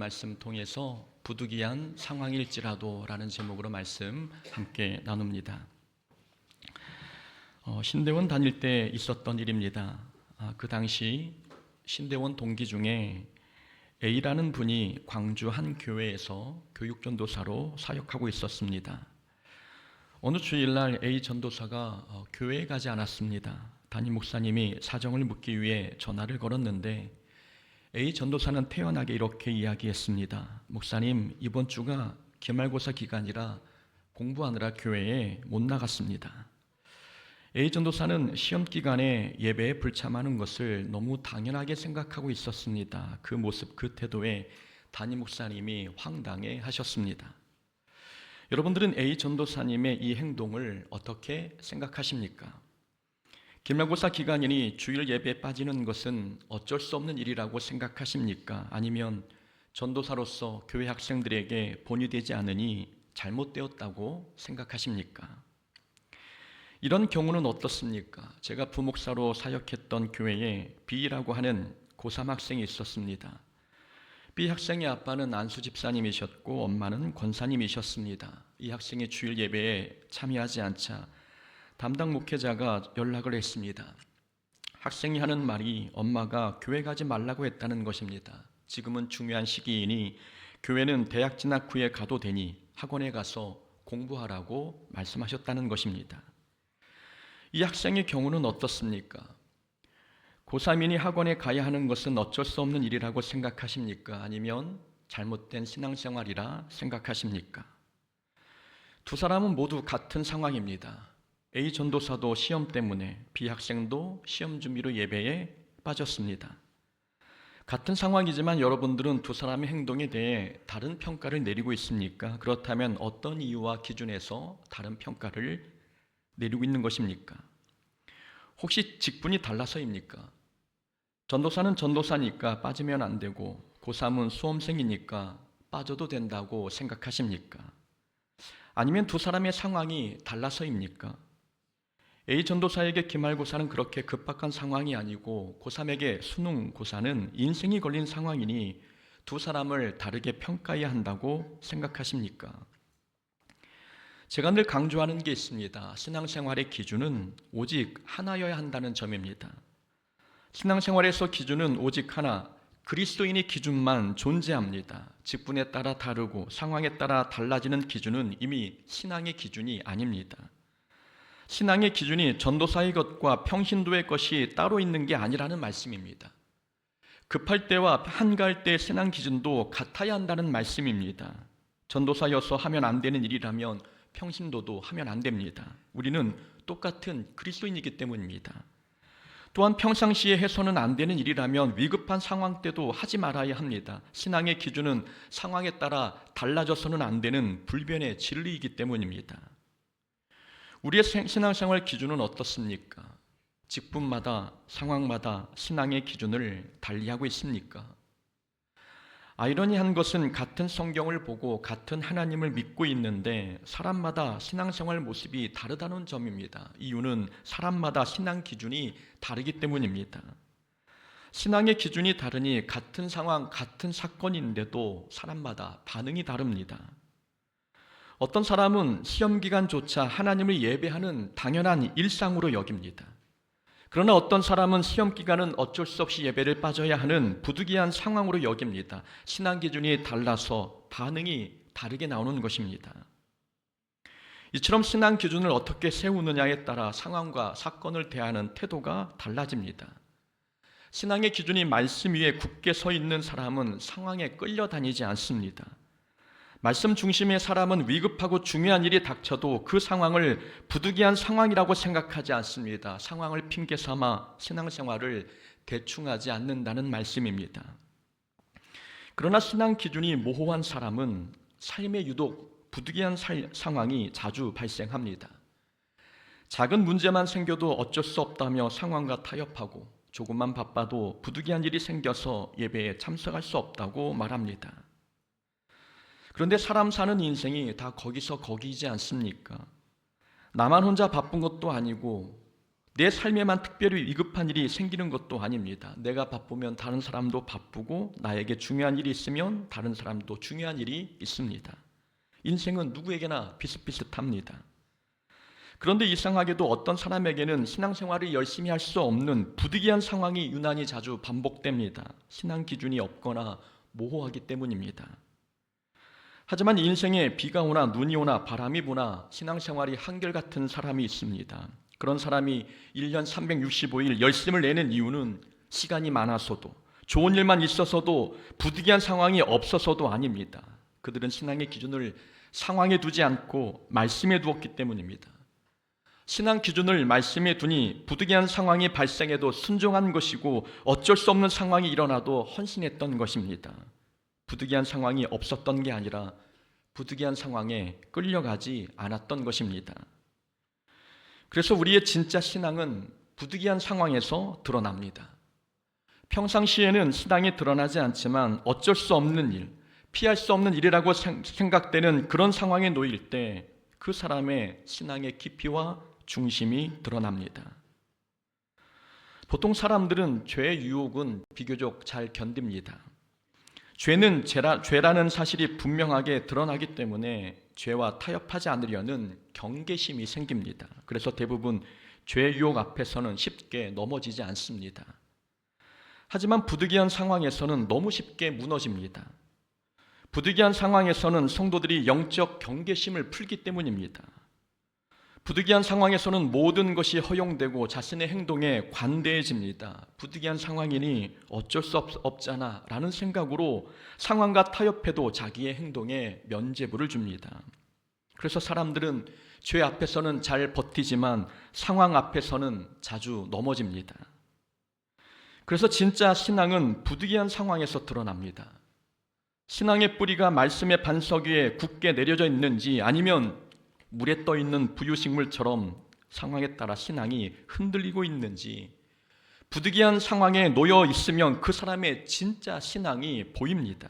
말씀 통해서 부득이한 상황일지라도 라는 제목으로 말씀 함께 나눕니다. 신대원 다닐 때 있었던 일입니다. 그 당시 신대원 동기 중에 A라는 분이 광주 한 교회에서 교육전도사로 사역하고 있었습니다. 어느 주일날 A 전도사가 교회에 가지 않았습니다. 담임 목사님이 사정을 묻기 위해 전화를 걸었는데 A 전도사는 태연하게 이렇게 이야기했습니다. 목사님, 이번 주가 기말고사 기간이라 공부하느라 교회에 못 나갔습니다. A 전도사는 시험 기간에 예배에 불참하는 것을 너무 당연하게 생각하고 있었습니다. 그 모습, 그 태도에 담임 목사님이 황당해 하셨습니다. 여러분들은 A 전도사님의 이 행동을 어떻게 생각하십니까? 기말고사 기간이니 주일 예배에 빠지는 것은 어쩔 수 없는 일이라고 생각하십니까? 아니면 전도사로서 교회 학생들에게 본이 되지 않으니 잘못되었다고 생각하십니까? 이런 경우는 어떻습니까? 제가 부목사로 사역했던 교회에 B라고 하는 고3 학생이 있었습니다. B 학생의 아빠는 안수 집사님이셨고 엄마는 권사님이셨습니다. 이 학생이 주일 예배에 참여하지 않자 담당 목회자가 연락을 했습니다. 학생이 하는 말이 엄마가 교회 가지 말라고 했다는 것입니다. 지금은 중요한 시기이니 교회는 대학 진학 후에 가도 되니 학원에 가서 공부하라고 말씀하셨다는 것입니다. 이 학생의 경우는 어떻습니까? 고3이니 학원에 가야 하는 것은 어쩔 수 없는 일이라고 생각하십니까? 아니면 잘못된 신앙생활이라 생각하십니까? 두 사람은 모두 같은 상황입니다. A 전도사도 시험 때문에, B 학생도 시험 준비로 예배에 빠졌습니다. 같은 상황이지만 여러분들은 두 사람의 행동에 대해 다른 평가를 내리고 있습니까? 그렇다면 어떤 이유와 기준에서 다른 평가를 내리고 있는 것입니까? 혹시 직분이 달라서입니까? 전도사는 전도사니까 빠지면 안 되고 고3은 수험생이니까 빠져도 된다고 생각하십니까? 아니면 두 사람의 상황이 달라서입니까? A 전도사에게 기말고사는 그렇게 급박한 상황이 아니고 고3에게 수능고사는 인생이 걸린 상황이니 두 사람을 다르게 평가해야 한다고 생각하십니까? 제가 늘 강조하는 게 있습니다. 신앙생활의 기준은 오직 하나여야 한다는 점입니다. 신앙생활에서 기준은 오직 하나, 그리스도인의 기준만 존재합니다. 직분에 따라 다르고 상황에 따라 달라지는 기준은 이미 신앙의 기준이 아닙니다. 신앙의 기준이 전도사의 것과 평신도의 것이 따로 있는 게 아니라는 말씀입니다. 급할 때와 한가할 때의 신앙 기준도 같아야 한다는 말씀입니다. 전도사여서 하면 안 되는 일이라면 평신도도 하면 안 됩니다. 우리는 똑같은 그리스도인이기 때문입니다. 또한 평상시에 해서는 안 되는 일이라면 위급한 상황 때도 하지 말아야 합니다. 신앙의 기준은 상황에 따라 달라져서는 안 되는 불변의 진리이기 때문입니다. 우리의 신앙생활 기준은 어떻습니까? 직분마다, 상황마다 신앙의 기준을 달리하고 있습니까? 아이러니한 것은 같은 성경을 보고 같은 하나님을 믿고 있는데 사람마다 신앙생활 모습이 다르다는 점입니다. 이유는 사람마다 신앙 기준이 다르기 때문입니다. 신앙의 기준이 다르니 같은 상황, 같은 사건인데도 사람마다 반응이 다릅니다. 어떤 사람은 시험 기간조차 하나님을 예배하는 당연한 일상으로 여깁니다. 그러나 어떤 사람은 시험 기간은 어쩔 수 없이 예배를 빠져야 하는 부득이한 상황으로 여깁니다. 신앙 기준이 달라서 반응이 다르게 나오는 것입니다. 이처럼 신앙 기준을 어떻게 세우느냐에 따라 상황과 사건을 대하는 태도가 달라집니다. 신앙의 기준이 말씀 위에 굳게 서 있는 사람은 상황에 끌려다니지 않습니다. 말씀 중심의 사람은 위급하고 중요한 일이 닥쳐도 그 상황을 부득이한 상황이라고 생각하지 않습니다. 상황을 핑계 삼아 신앙생활을 대충하지 않는다는 말씀입니다. 그러나 신앙 기준이 모호한 사람은 삶에 유독 부득이한 상황이 자주 발생합니다. 작은 문제만 생겨도 어쩔 수 없다며 상황과 타협하고 조금만 바빠도 부득이한 일이 생겨서 예배에 참석할 수 없다고 말합니다. 그런데 사람 사는 인생이 다 거기서 거기이지 않습니까? 나만 혼자 바쁜 것도 아니고 내 삶에만 특별히 위급한 일이 생기는 것도 아닙니다. 내가 바쁘면 다른 사람도 바쁘고 나에게 중요한 일이 있으면 다른 사람도 중요한 일이 있습니다. 인생은 누구에게나 비슷비슷합니다. 그런데 이상하게도 어떤 사람에게는 신앙생활을 열심히 할 수 없는 부득이한 상황이 유난히 자주 반복됩니다. 신앙 기준이 없거나 모호하기 때문입니다. 하지만 인생에 비가 오나 눈이 오나 바람이 부나 신앙생활이 한결같은 사람이 있습니다. 그런 사람이 1년 365일 열심을 내는 이유는 시간이 많아서도 좋은 일만 있어서도 부득이한 상황이 없어서도 아닙니다. 그들은 신앙의 기준을 상황에 두지 않고 말씀에 두었기 때문입니다. 신앙 기준을 말씀에 두니 부득이한 상황이 발생해도 순종한 것이고 어쩔 수 없는 상황이 일어나도 헌신했던 것입니다. 부득이한 상황이 없었던 게 아니라 부득이한 상황에 끌려가지 않았던 것입니다. 그래서 우리의 진짜 신앙은 부득이한 상황에서 드러납니다. 평상시에는 신앙이 드러나지 않지만 어쩔 수 없는 일, 피할 수 없는 일이라고 생각되는 그런 상황에 놓일 때 그 사람의 신앙의 깊이와 중심이 드러납니다. 보통 사람들은 죄의 유혹은 비교적 잘 견딥니다. 죄는 죄라는 사실이 분명하게 드러나기 때문에 죄와 타협하지 않으려는 경계심이 생깁니다. 그래서 대부분 죄의 유혹 앞에서는 쉽게 넘어지지 않습니다. 하지만 부득이한 상황에서는 너무 쉽게 무너집니다. 부득이한 상황에서는 성도들이 영적 경계심을 풀기 때문입니다. 부득이한 상황에서는 모든 것이 허용되고 자신의 행동에 관대해집니다. 부득이한 상황이니 어쩔 수 없잖아 라는 생각으로 상황과 타협해도 자기의 행동에 면죄부를 줍니다. 그래서 사람들은 죄 앞에서는 잘 버티지만 상황 앞에서는 자주 넘어집니다. 그래서 진짜 신앙은 부득이한 상황에서 드러납니다. 신앙의 뿌리가 말씀의 반석 위에 굳게 내려져 있는지 아니면 물에 떠 있는 부유식물처럼 상황에 따라 신앙이 흔들리고 있는지, 부득이한 상황에 놓여 있으면 그 사람의 진짜 신앙이 보입니다.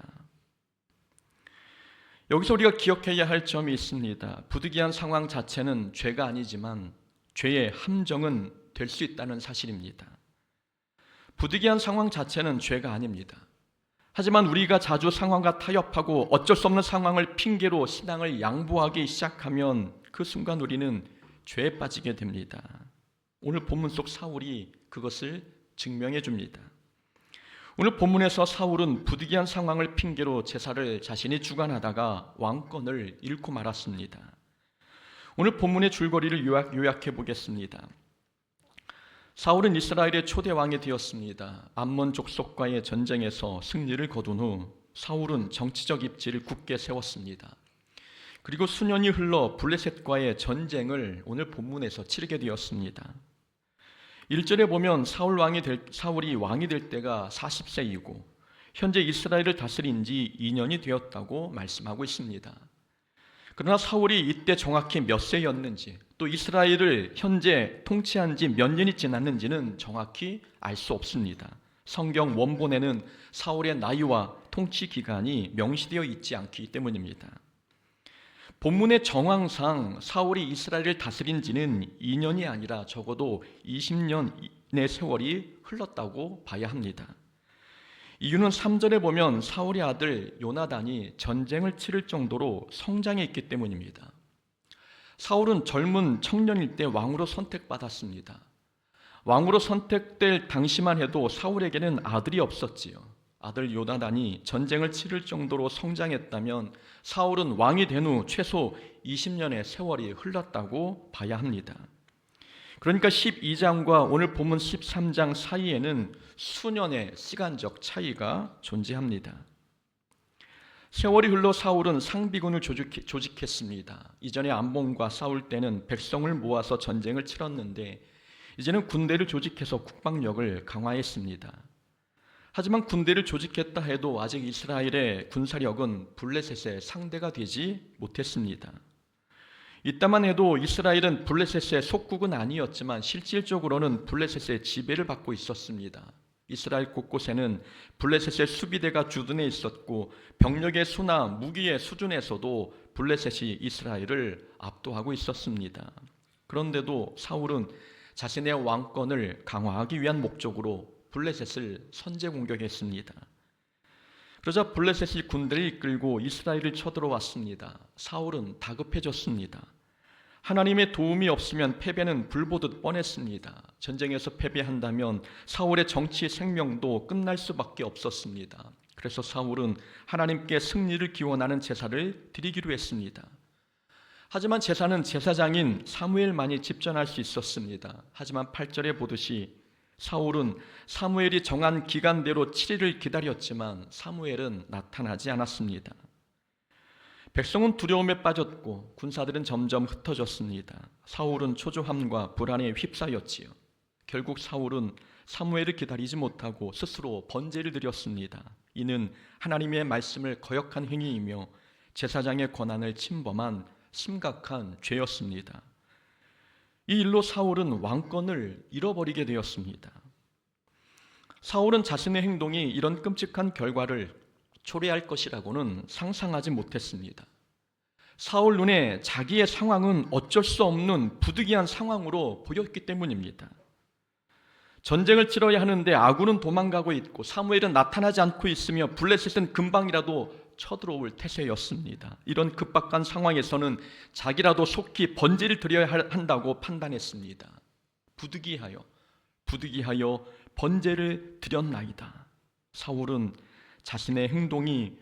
여기서 우리가 기억해야 할 점이 있습니다. 부득이한 상황 자체는 죄가 아니지만 죄의 함정은 될 수 있다는 사실입니다. 부득이한 상황 자체는 죄가 아닙니다. 하지만 우리가 자주 상황과 타협하고 어쩔 수 없는 상황을 핑계로 신앙을 양보하기 시작하면 그 순간 우리는 죄에 빠지게 됩니다. 오늘 본문 속 사울이 그것을 증명해 줍니다. 오늘 본문에서 사울은 부득이한 상황을 핑계로 제사를 자신이 주관하다가 왕권을 잃고 말았습니다. 오늘 본문의 줄거리를 요약해 보겠습니다. 사울은 이스라엘의 초대 왕이 되었습니다. 암몬 족속과의 전쟁에서 승리를 거둔 후 사울은 정치적 입지를 굳게 세웠습니다. 그리고 수년이 흘러 블레셋과의 전쟁을 오늘 본문에서 치르게 되었습니다. 1절에 보면 사울이 왕이 될 때가 40세이고 현재 이스라엘을 다스린 지 2년이 되었다고 말씀하고 있습니다. 그러나 사울이 이때 정확히 몇 세였는지, 또 이스라엘을 현재 통치한 지 몇 년이 지났는지는 정확히 알 수 없습니다. 성경 원본에는 사울의 나이와 통치 기간이 명시되어 있지 않기 때문입니다. 본문의 정황상 사울이 이스라엘을 다스린 지는 2년이 아니라 적어도 20년의 세월이 흘렀다고 봐야 합니다. 이유는 3절에 보면 사울의 아들 요나단이 전쟁을 치를 정도로 성장해 있기 때문입니다. 사울은 젊은 청년일 때 왕으로 선택받았습니다. 왕으로 선택될 당시만 해도 사울에게는 아들이 없었지요. 아들 요나단이 전쟁을 치를 정도로 성장했다면 사울은 왕이 된 후 최소 20년의 세월이 흘렀다고 봐야 합니다. 그러니까 12장과 오늘 본문 13장 사이에는 수년의 시간적 차이가 존재합니다. 세월이 흘러 사울은 상비군을 조직했습니다. 이전에 암몬과 싸울 때는 백성을 모아서 전쟁을 치렀는데 이제는 군대를 조직해서 국방력을 강화했습니다. 하지만 군대를 조직했다 해도 아직 이스라엘의 군사력은 블레셋의 상대가 되지 못했습니다. 이따만 해도 이스라엘은 블레셋의 속국은 아니었지만 실질적으로는 블레셋의 지배를 받고 있었습니다. 이스라엘 곳곳에는 블레셋의 수비대가 주둔해 있었고 병력의 수나 무기의 수준에서도 블레셋이 이스라엘을 압도하고 있었습니다. 그런데도 사울은 자신의 왕권을 강화하기 위한 목적으로 블레셋을 선제 공격했습니다. 그러자 블레셋이 군대를 이끌고 이스라엘을 쳐들어왔습니다. 사울은 다급해졌습니다. 하나님의 도움이 없으면 패배는 불보듯 뻔했습니다. 전쟁에서 패배한다면 사울의 정치 생명도 끝날 수밖에 없었습니다. 그래서 사울은 하나님께 승리를 기원하는 제사를 드리기로 했습니다. 하지만 제사는 제사장인 사무엘만이 집전할 수 있었습니다. 하지만 8절에 보듯이 사울은 사무엘이 정한 기간대로 7일을 기다렸지만 사무엘은 나타나지 않았습니다. 백성은 두려움에 빠졌고 군사들은 점점 흩어졌습니다. 사울은 초조함과 불안에 휩싸였지요. 결국 사울은 사무엘을 기다리지 못하고 스스로 번제를 드렸습니다. 이는 하나님의 말씀을 거역한 행위이며 제사장의 권한을 침범한 심각한 죄였습니다. 이 일로 사울은 왕권을 잃어버리게 되었습니다. 사울은 자신의 행동이 이런 끔찍한 결과를 초래할 것이라고는 상상하지 못했습니다. 사울 눈에 자기의 상황은 어쩔 수 없는 부득이한 상황으로 보였기 때문입니다. 전쟁을 치러야 하는데 아군은 도망가고 있고 사무엘은 나타나지 않고 있으며 블레셋은 금방이라도 쳐들어올 태세였습니다. 이런 급박한 상황에서는 자기라도 속히 번제를 드려야 한다고 판단했습니다. 부득이하여 번제를 드렸나이다. 사울은 자신의 행동이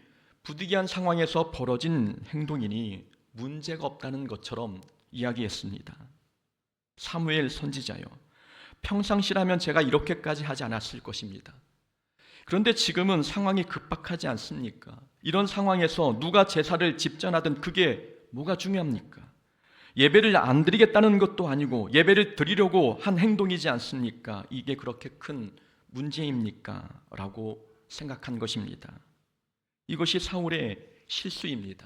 부득이한 상황에서 벌어진 행동이니 문제가 없다는 것처럼 이야기했습니다. 사무엘 선지자여, 평상시라면 제가 이렇게까지 하지 않았을 것입니다. 그런데 지금은 상황이 급박하지 않습니까? 이런 상황에서 누가 제사를 집전하든 그게 뭐가 중요합니까? 예배를 안 드리겠다는 것도 아니고 예배를 드리려고 한 행동이지 않습니까? 이게 그렇게 큰 문제입니까? 라고 생각한 것입니다. 이것이 사울의 실수입니다.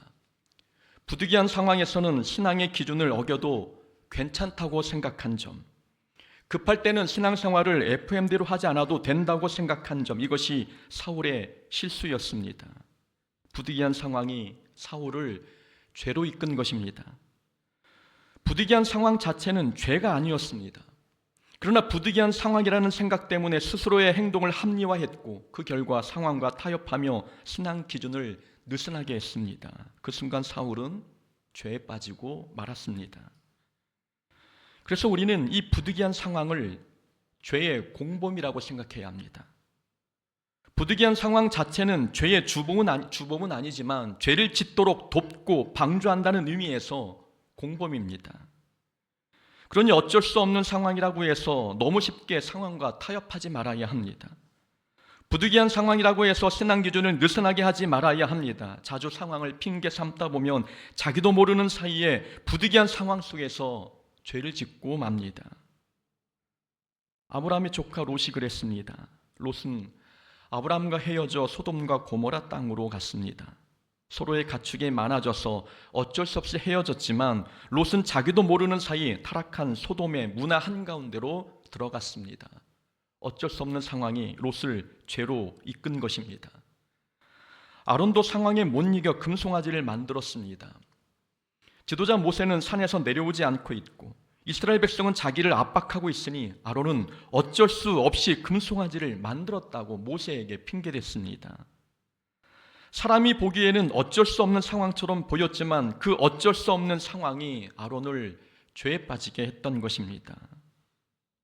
부득이한 상황에서는 신앙의 기준을 어겨도 괜찮다고 생각한 점, 급할 때는 신앙생활을 FM대로 하지 않아도 된다고 생각한 점, 이것이 사울의 실수였습니다. 부득이한 상황이 사울을 죄로 이끈 것입니다. 부득이한 상황 자체는 죄가 아니었습니다. 그러나 부득이한 상황이라는 생각 때문에 스스로의 행동을 합리화했고 그 결과 상황과 타협하며 신앙 기준을 느슨하게 했습니다. 그 순간 사울은 죄에 빠지고 말았습니다. 그래서 우리는 이 부득이한 상황을 죄의 공범이라고 생각해야 합니다. 부득이한 상황 자체는 죄의 주범은 아니지만 죄를 짓도록 돕고 방조한다는 의미에서 공범입니다. 그러니 어쩔 수 없는 상황이라고 해서 너무 쉽게 상황과 타협하지 말아야 합니다. 부득이한 상황이라고 해서 신앙 기준을 느슨하게 하지 말아야 합니다. 자주 상황을 핑계 삼다 보면 자기도 모르는 사이에 부득이한 상황 속에서 죄를 짓고 맙니다. 아브라함의 조카 롯이 그랬습니다. 롯은 아브라함과 헤어져 소돔과 고모라 땅으로 갔습니다. 서로의 가축이 많아져서 어쩔 수 없이 헤어졌지만 롯은 자기도 모르는 사이 타락한 소돔의 문화 한가운데로 들어갔습니다. 어쩔 수 없는 상황이 롯을 죄로 이끈 것입니다. 아론도 상황에 못 이겨 금송아지를 만들었습니다. 지도자 모세는 산에서 내려오지 않고 있고 이스라엘 백성은 자기를 압박하고 있으니 아론은 어쩔 수 없이 금송아지를 만들었다고 모세에게 핑계댔습니다. 사람이 보기에는 어쩔 수 없는 상황처럼 보였지만 그 어쩔 수 없는 상황이 아론을 죄에 빠지게 했던 것입니다.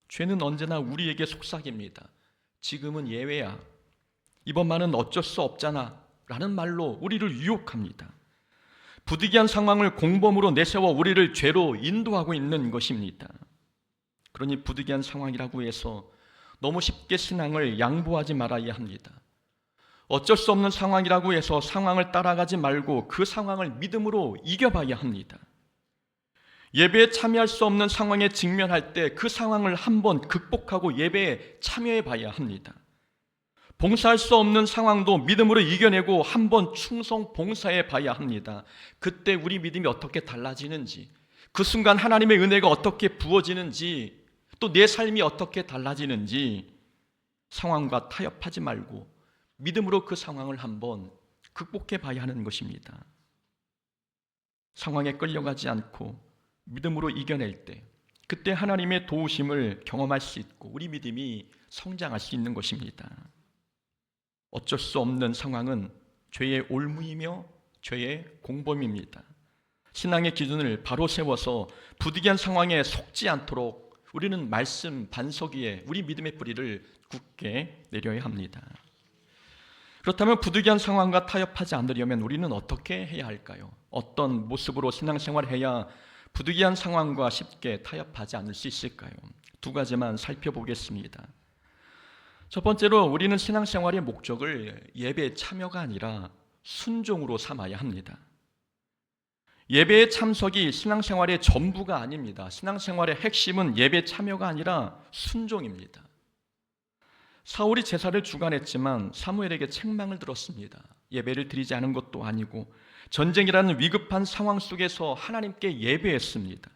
죄는 언제나 우리에게 속삭입니다. 지금은 예외야. 이번만은 어쩔 수 없잖아. 라는 말로 우리를 유혹합니다. 부득이한 상황을 공범으로 내세워 우리를 죄로 인도하고 있는 것입니다. 그러니 부득이한 상황이라고 해서 너무 쉽게 신앙을 양보하지 말아야 합니다. 어쩔 수 없는 상황이라고 해서 상황을 따라가지 말고 그 상황을 믿음으로 이겨봐야 합니다. 예배에 참여할 수 없는 상황에 직면할 때 그 상황을 한번 극복하고 예배에 참여해 봐야 합니다. 봉사할 수 없는 상황도 믿음으로 이겨내고 한번 충성 봉사해 봐야 합니다. 그때 우리 믿음이 어떻게 달라지는지, 그 순간 하나님의 은혜가 어떻게 부어지는지, 또 내 삶이 어떻게 달라지는지 상황과 타협하지 말고 믿음으로 그 상황을 한번 극복해 봐야 하는 것입니다. 상황에 끌려가지 않고 믿음으로 이겨낼 때 그때 하나님의 도우심을 경험할 수 있고 우리 믿음이 성장할 수 있는 것입니다. 어쩔 수 없는 상황은 죄의 올무이며 죄의 공범입니다. 신앙의 기준을 바로 세워서 부득이한 상황에 속지 않도록 우리는 말씀 반석 위에 우리 믿음의 뿌리를 굳게 내려야 합니다. 그렇다면 부득이한 상황과 타협하지 않으려면 우리는 어떻게 해야 할까요? 어떤 모습으로 신앙생활을 해야 부득이한 상황과 쉽게 타협하지 않을 수 있을까요? 두 가지만 살펴보겠습니다. 첫 번째로 우리는 신앙생활의 목적을 예배의 참여가 아니라 순종으로 삼아야 합니다. 예배의 참석이 신앙생활의 전부가 아닙니다. 신앙생활의 핵심은 예배 참여가 아니라 순종입니다. 사울이 제사를 주관했지만 사무엘에게 책망을 들었습니다. 예배를 드리지 않은 것도 아니고 전쟁이라는 위급한 상황 속에서 하나님께 예배했습니다.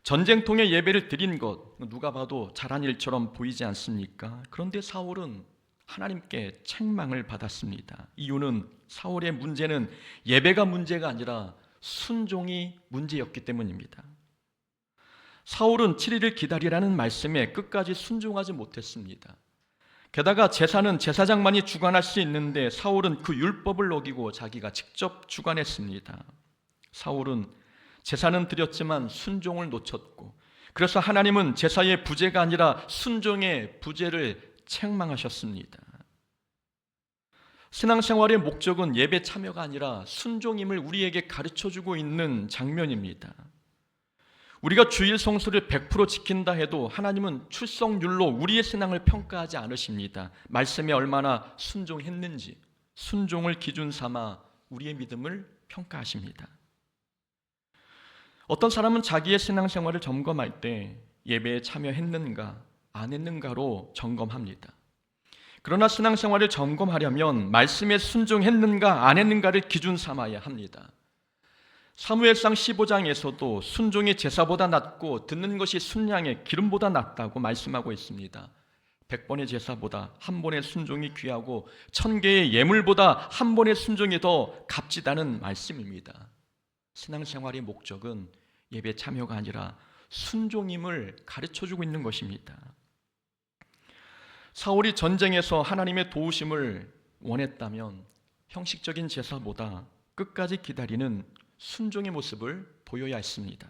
전쟁통에 예배를 드린 것 누가 봐도 잘한 일처럼 보이지 않습니까? 그런데 사울은 하나님께 책망을 받았습니다. 이유는 사울의 문제는 예배가 문제가 아니라 순종이 문제였기 때문입니다. 사울은 7일을 기다리라는 말씀에 끝까지 순종하지 못했습니다. 게다가 제사는 제사장만이 주관할 수 있는데 사울은 그 율법을 어기고 자기가 직접 주관했습니다. 사울은 제사는 드렸지만 순종을 놓쳤고 그래서 하나님은 제사의 부재가 아니라 순종의 부재를 책망하셨습니다. 신앙생활의 목적은 예배 참여가 아니라 순종임을 우리에게 가르쳐주고 있는 장면입니다. 우리가 주일 성수를 100% 지킨다 해도 하나님은 출석률로 우리의 신앙을 평가하지 않으십니다. 말씀에 얼마나 순종했는지 순종을 기준 삼아 우리의 믿음을 평가하십니다. 어떤 사람은 자기의 신앙생활을 점검할 때 예배에 참여했는가 안 했는가로 점검합니다. 그러나 신앙생활을 점검하려면 말씀에 순종했는가 안 했는가를 기준 삼아야 합니다. 사무엘상 15장에서도 순종이 제사보다 낫고 듣는 것이 순양의 기름보다 낫다고 말씀하고 있습니다. 100번의 제사보다 한 번의 순종이 귀하고 1000개의 예물보다 한 번의 순종이 더 값지다는 말씀입니다. 신앙생활의 목적은 예배 참여가 아니라 순종임을 가르쳐주고 있는 것입니다. 사울이 전쟁에서 하나님의 도우심을 원했다면 형식적인 제사보다 끝까지 기다리는 순종의 모습을 보여야 했습니다.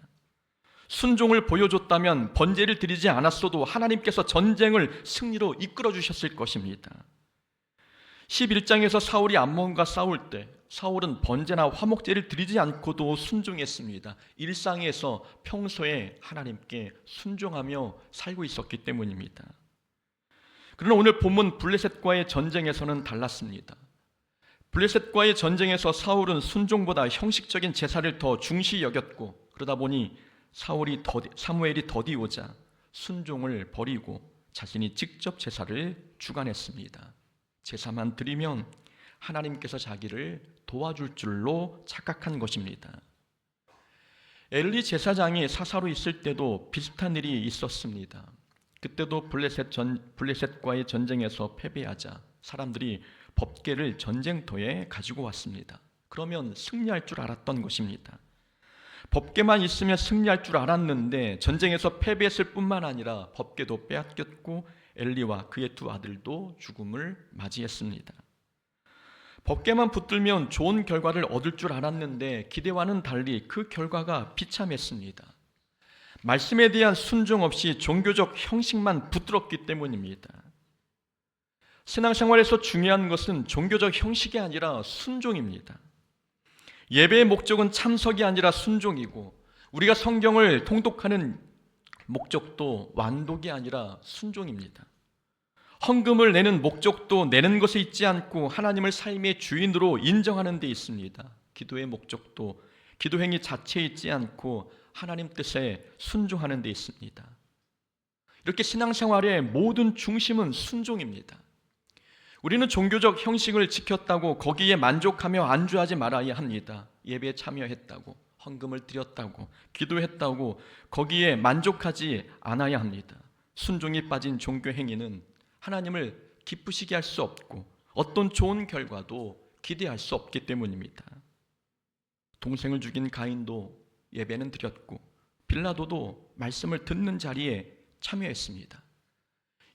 순종을 보여줬다면 번제를 드리지 않았어도 하나님께서 전쟁을 승리로 이끌어 주셨을 것입니다. 11장에서 사울이 암몬과 싸울 때 사울은 번제나 화목제를 드리지 않고도 순종했습니다. 일상에서 평소에 하나님께 순종하며 살고 있었기 때문입니다. 그러나 오늘 본문 블레셋과의 전쟁에서는 달랐습니다. 블레셋과의 전쟁에서 사울은 순종보다 형식적인 제사를 더 중시 여겼고 그러다 보니 사무엘이 더디오자 순종을 버리고 자신이 직접 제사를 주관했습니다. 제사만 드리면 하나님께서 자기를 도와줄 줄로 착각한 것입니다. 엘리 제사장이 사사로 있을 때도 비슷한 일이 있었습니다. 그때도 블레셋과의 전쟁에서 패배하자 사람들이 법궤를 전쟁터에 가지고 왔습니다. 그러면 승리할 줄 알았던 것입니다. 법궤만 있으면 승리할 줄 알았는데 전쟁에서 패배했을 뿐만 아니라 법궤도 빼앗겼고 엘리와 그의 두 아들도 죽음을 맞이했습니다. 법궤만 붙들면 좋은 결과를 얻을 줄 알았는데 기대와는 달리 그 결과가 비참했습니다. 말씀에 대한 순종 없이 종교적 형식만 붙들었기 때문입니다. 신앙생활에서 중요한 것은 종교적 형식이 아니라 순종입니다. 예배의 목적은 참석이 아니라 순종이고 우리가 성경을 통독하는 목적도 완독이 아니라 순종입니다. 헌금을 내는 목적도 내는 것에 있지 않고 하나님을 삶의 주인으로 인정하는 데 있습니다. 기도의 목적도 기도 행위 자체에 있지 않고 하나님 뜻에 순종하는 데 있습니다. 이렇게 신앙생활의 모든 중심은 순종입니다. 우리는 종교적 형식을 지켰다고 거기에 만족하며 안주하지 말아야 합니다. 예배에 참여했다고, 헌금을 드렸다고, 기도했다고 거기에 만족하지 않아야 합니다. 순종이 빠진 종교 행위는 하나님을 기쁘시게 할 수 없고 어떤 좋은 결과도 기대할 수 없기 때문입니다. 동생을 죽인 가인도 예배는 드렸고 빌라도도 말씀을 듣는 자리에 참여했습니다.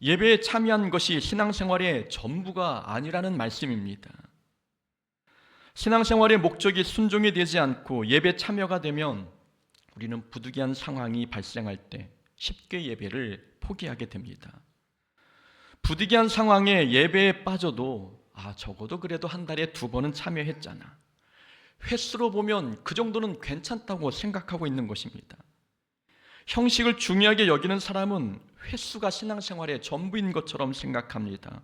예배에 참여한 것이 신앙생활의 전부가 아니라는 말씀입니다. 신앙생활의 목적이 순종이 되지 않고 예배 참여가 되면 우리는 부득이한 상황이 발생할 때 쉽게 예배를 포기하게 됩니다. 부득이한 상황에 예배에 빠져도 적어도 그래도 한 달에 2번은 참여했잖아. 횟수로 보면 그 정도는 괜찮다고 생각하고 있는 것입니다. 형식을 중요하게 여기는 사람은 횟수가 신앙생활의 전부인 것처럼 생각합니다.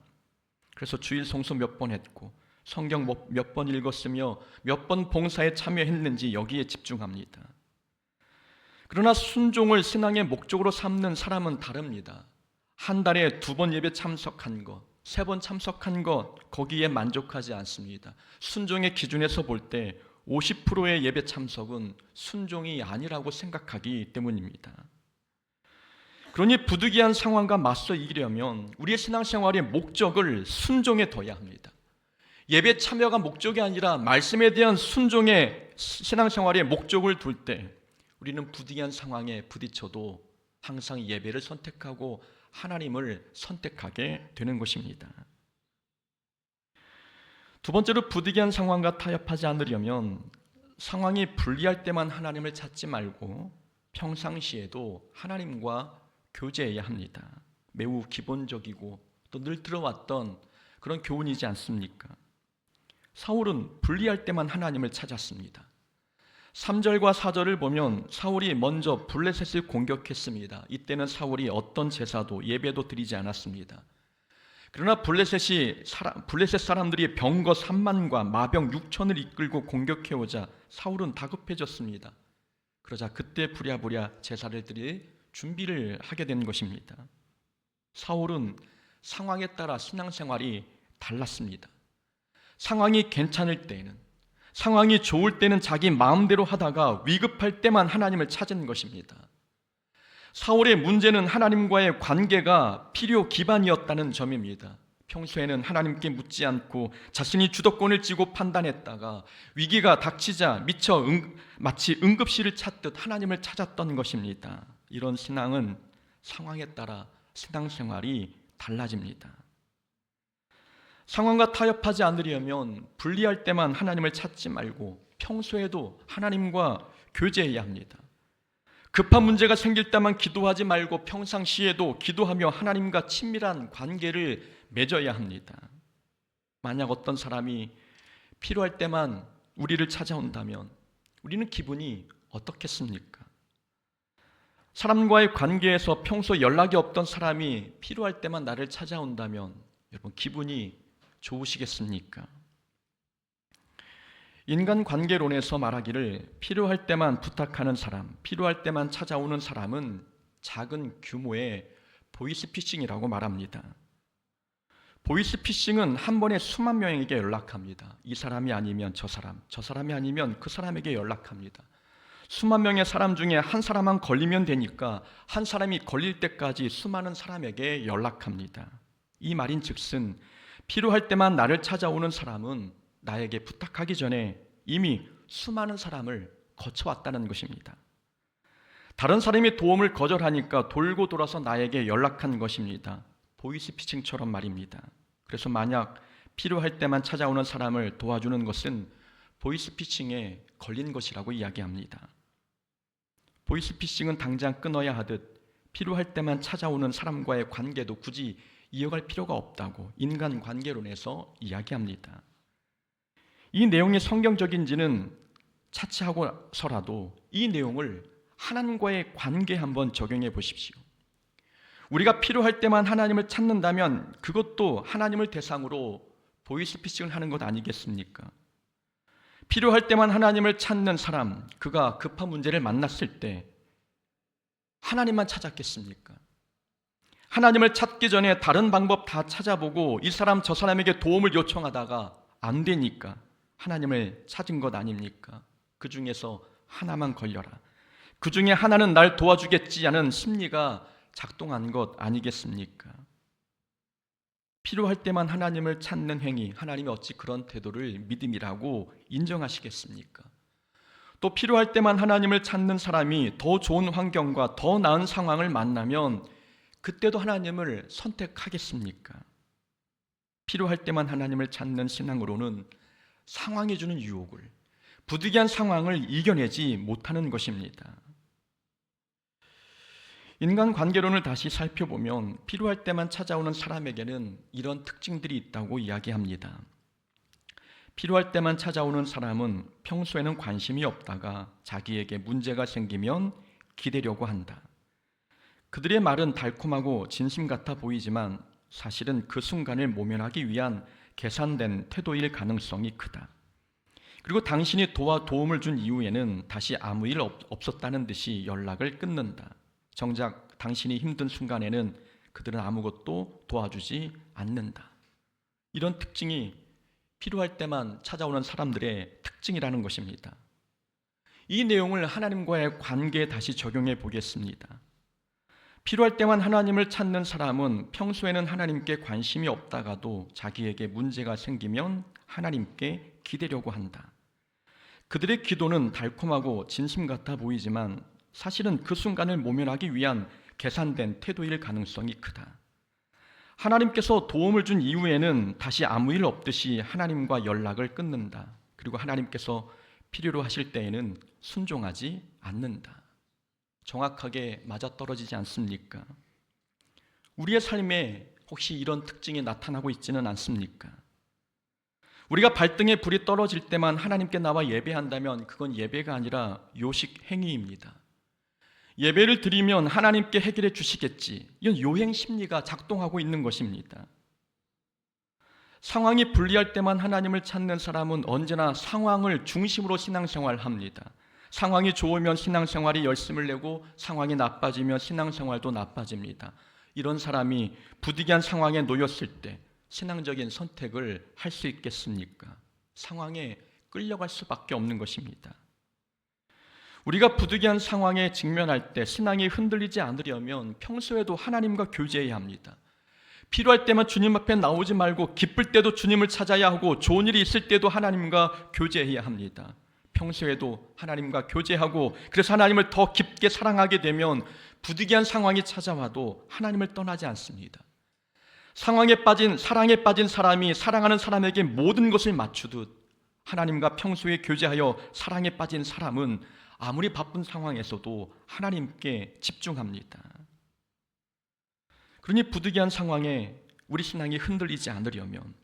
그래서 주일 성수 몇 번 했고 성경 몇 번 읽었으며 몇 번 봉사에 참여했는지 여기에 집중합니다. 그러나 순종을 신앙의 목적으로 삼는 사람은 다릅니다. 한 달에 2번 예배 참석한 것, 3번 참석한 것, 거기에 만족하지 않습니다. 순종의 기준에서 볼 때 50%의 예배 참석은 순종이 아니라고 생각하기 때문입니다. 그러니 부득이한 상황과 맞서 이기려면 우리의 신앙생활의 목적을 순종에 둬야 합니다. 예배 참여가 목적이 아니라 말씀에 대한 순종의 신앙생활의 목적을 둘 때 우리는 부득이한 상황에 부딪혀도 항상 예배를 선택하고 하나님을 선택하게 되는 것입니다. 두 번째로 부득이한 상황과 타협하지 않으려면 상황이 불리할 때만 하나님을 찾지 말고 평상시에도 하나님과 교제해야 합니다. 매우 기본적이고 또 늘 들어왔던 그런 교훈이지 않습니까? 사울은 불리할 때만 하나님을 찾았습니다. 3절과 4절을 보면 사울이 먼저 블레셋을 공격했습니다. 이때는 사울이 어떤 제사도 예배도 드리지 않았습니다. 그러나 블레셋 사람들이 병거 3만과 마병 6천을 이끌고 공격해오자 사울은 다급해졌습니다. 그러자 그때 부랴부랴 제사를 드릴 준비를 하게 된 것입니다. 사울은 상황에 따라 신앙생활이 달랐습니다. 상황이 괜찮을 때에는, 상황이 좋을 때는 자기 마음대로 하다가 위급할 때만 하나님을 찾은 것입니다. 사울의 문제는 하나님과의 관계가 필요 기반이었다는 점입니다. 평소에는 하나님께 묻지 않고 자신이 주도권을 쥐고 판단했다가 위기가 닥치자 마치 응급실을 찾듯 하나님을 찾았던 것입니다. 이런 신앙은 상황에 따라 신앙생활이 달라집니다. 상황과 타협하지 않으려면 불리할 때만 하나님을 찾지 말고 평소에도 하나님과 교제해야 합니다. 급한 문제가 생길 때만 기도하지 말고 평상시에도 기도하며 하나님과 친밀한 관계를 맺어야 합니다. 만약 어떤 사람이 필요할 때만 우리를 찾아온다면 우리는 기분이 어떻겠습니까? 사람과의 관계에서 평소 연락이 없던 사람이 필요할 때만 나를 찾아온다면 여러분 기분이 좋으시겠습니까? 인간관계론에서 말하기를 필요할 때만 부탁하는 사람, 필요할 때만 찾아오는 사람은 작은 규모의 보이스피싱이라고 말합니다. 보이스피싱은 한 번에 수만 명에게 연락합니다. 이 사람이 아니면 저 사람이 아니면 그 사람에게 연락합니다. 수만 명의 사람 중에 한 사람만 걸리면 되니까 한 사람이 걸릴 때까지 수많은 사람에게 연락합니다. 이 말인즉슨 필요할 때만 나를 찾아오는 사람은 나에게 부탁하기 전에 이미 수많은 사람을 거쳐왔다는 것입니다. 다른 사람이 도움을 거절하니까 돌고 돌아서 나에게 연락한 것입니다. 보이스피싱처럼 말입니다. 그래서 만약 필요할 때만 찾아오는 사람을 도와주는 것은 보이스피싱에 걸린 것이라고 이야기합니다. 보이스피싱은 당장 끊어야 하듯 필요할 때만 찾아오는 사람과의 관계도 굳이 이어갈 필요가 없다고 인간관계론에서 이야기합니다. 이 내용이 성경적인지는 차치하고서라도 이 내용을 하나님과의 관계에 한번 적용해 보십시오. 우리가 필요할 때만 하나님을 찾는다면 그것도 하나님을 대상으로 보이스피싱을 하는 것 아니겠습니까? 필요할 때만 하나님을 찾는 사람, 그가 급한 문제를 만났을 때 하나님만 찾았겠습니까? 하나님을 찾기 전에 다른 방법 다 찾아보고 이 사람 저 사람에게 도움을 요청하다가 안 되니까 하나님을 찾은 것 아닙니까? 그 중에서 하나만 걸려라, 그 중에 하나는 날 도와주겠지 하는 심리가 작동한 것 아니겠습니까? 필요할 때만 하나님을 찾는 행위, 하나님이 어찌 그런 태도를 믿음이라고 인정하시겠습니까? 또 필요할 때만 하나님을 찾는 사람이 더 좋은 환경과 더 나은 상황을 만나면 그때도 하나님을 선택하겠습니까? 필요할 때만 하나님을 찾는 신앙으로는 상황이 주는 유혹을, 부득이한 상황을 이겨내지 못하는 것입니다. 인간 관계론을 다시 살펴보면 필요할 때만 찾아오는 사람에게는 이런 특징들이 있다고 이야기합니다. 필요할 때만 찾아오는 사람은 평소에는 관심이 없다가 자기에게 문제가 생기면 기대려고 한다. 그들의 말은 달콤하고 진심 같아 보이지만 사실은 그 순간을 모면하기 위한 계산된 태도일 가능성이 크다. 그리고 당신이 도움을 준 이후에는 다시 아무 일 없었다는 듯이 연락을 끊는다. 정작 당신이 힘든 순간에는 그들은 아무것도 도와주지 않는다. 이런 특징이 필요할 때만 찾아오는 사람들의 특징이라는 것입니다. 이 내용을 하나님과의 관계에 다시 적용해 보겠습니다. 필요할 때만 하나님을 찾는 사람은 평소에는 하나님께 관심이 없다가도 자기에게 문제가 생기면 하나님께 기대려고 한다. 그들의 기도는 달콤하고 진심 같아 보이지만 사실은 그 순간을 모면하기 위한 계산된 태도일 가능성이 크다. 하나님께서 도움을 준 이후에는 다시 아무 일 없듯이 하나님과 연락을 끊는다. 그리고 하나님께서 필요로 하실 때에는 순종하지 않는다. 정확하게 맞아떨어지지 않습니까? 우리의 삶에 혹시 이런 특징이 나타나고 있지는 않습니까? 우리가 발등에 불이 떨어질 때만 하나님께 나와 예배한다면 그건 예배가 아니라 요식 행위입니다. 예배를 드리면 하나님께 해결해 주시겠지. 이건 요행 심리가 작동하고 있는 것입니다. 상황이 불리할 때만 하나님을 찾는 사람은 언제나 상황을 중심으로 신앙생활합니다. 상황이 좋으면 신앙생활이 열심을 내고 상황이 나빠지면 신앙생활도 나빠집니다. 이런 사람이 부득이한 상황에 놓였을 때 신앙적인 선택을 할 수 있겠습니까? 상황에 끌려갈 수밖에 없는 것입니다. 우리가 부득이한 상황에 직면할 때 신앙이 흔들리지 않으려면 평소에도 하나님과 교제해야 합니다. 필요할 때만 주님 앞에 나오지 말고 기쁠 때도 주님을 찾아야 하고 좋은 일이 있을 때도 하나님과 교제해야 합니다. 평소에도 하나님과 교제하고 그래서 하나님을 더 깊게 사랑하게 되면 부득이한 상황이 찾아와도 하나님을 떠나지 않습니다. 사랑에 빠진 사람이 사랑하는 사람에게 모든 것을 맞추듯 하나님과 평소에 교제하여 사랑에 빠진 사람은 아무리 바쁜 상황에서도 하나님께 집중합니다. 그러니 부득이한 상황에 우리 신앙이 흔들리지 않으려면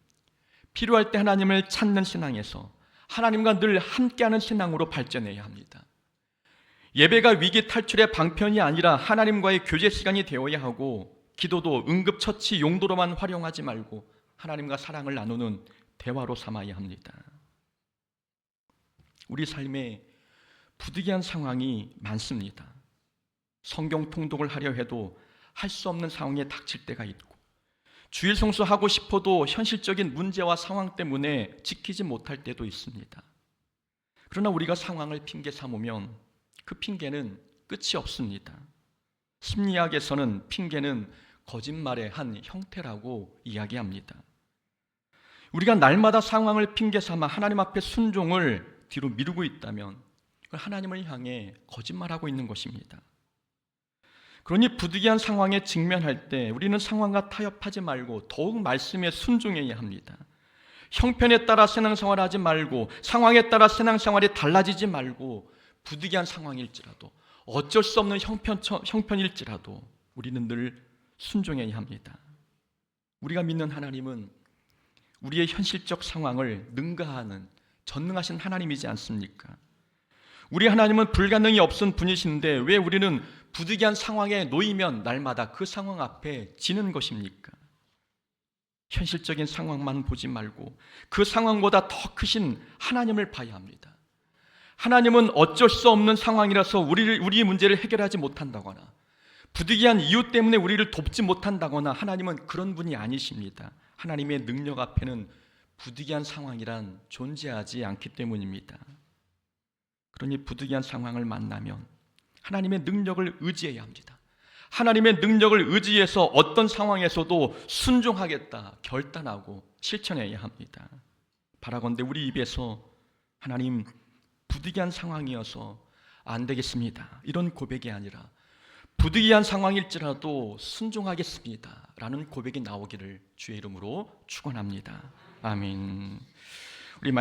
필요할 때 하나님을 찾는 신앙에서 하나님과 늘 함께하는 신앙으로 발전해야 합니다. 예배가 위기 탈출의 방편이 아니라 하나님과의 교제 시간이 되어야 하고 기도도 응급처치 용도로만 활용하지 말고 하나님과 사랑을 나누는 대화로 삼아야 합니다. 우리 삶에 부득이한 상황이 많습니다. 성경 통독을 하려 해도 할 수 없는 상황에 닥칠 때가 있고 주일 성수하고 싶어도 현실적인 문제와 상황 때문에 지키지 못할 때도 있습니다. 그러나 우리가 상황을 핑계 삼으면 그 핑계는 끝이 없습니다. 심리학에서는 핑계는 거짓말의 한 형태라고 이야기합니다. 우리가 날마다 상황을 핑계 삼아 하나님 앞에 순종을 뒤로 미루고 있다면 하나님을 향해 거짓말하고 있는 것입니다. 그러니 부득이한 상황에 직면할 때 우리는 상황과 타협하지 말고 더욱 말씀에 순종해야 합니다. 형편에 따라 신앙생활하지 말고 상황에 따라 신앙생활이 달라지지 말고 부득이한 상황일지라도 어쩔 수 없는 형편일지라도 우리는 늘 순종해야 합니다. 우리가 믿는 하나님은 우리의 현실적 상황을 능가하는 전능하신 하나님이지 않습니까? 우리 하나님은 불가능이 없은 분이신데 왜 우리는 부득이한 상황에 놓이면 날마다 그 상황 앞에 지는 것입니까? 현실적인 상황만 보지 말고 그 상황보다 더 크신 하나님을 봐야 합니다. 하나님은 어쩔 수 없는 상황이라서 우리의 문제를 해결하지 못한다거나 부득이한 이유 때문에 우리를 돕지 못한다거나 하나님은 그런 분이 아니십니다. 하나님의 능력 앞에는 부득이한 상황이란 존재하지 않기 때문입니다. 그러니 부득이한 상황을 만나면 하나님의 능력을 의지해야 합니다. 하나님의 능력을 의지해서 어떤 상황에서도 순종하겠다 결단하고 실천해야 합니다. 바라건대 우리 입에서 하나님 부득이한 상황이어서 안 되겠습니다, 이런 고백이 아니라 부득이한 상황일지라도 순종하겠습니다 라는 고백이 나오기를 주의 이름으로 축원합니다. 아멘. 우리